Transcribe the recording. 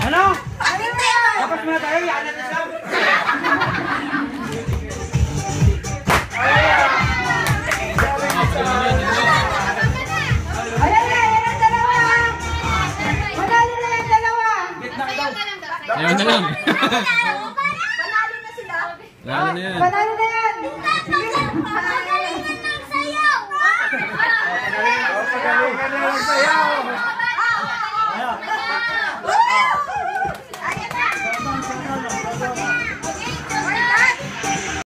Ano? Tapos muna tayo, yan natin siya. Ayan na lang. Panalo na sila. Panalo na yan. Panalo na yan. Pagalingan ng sayaw. Pagalingan na ng sayaw.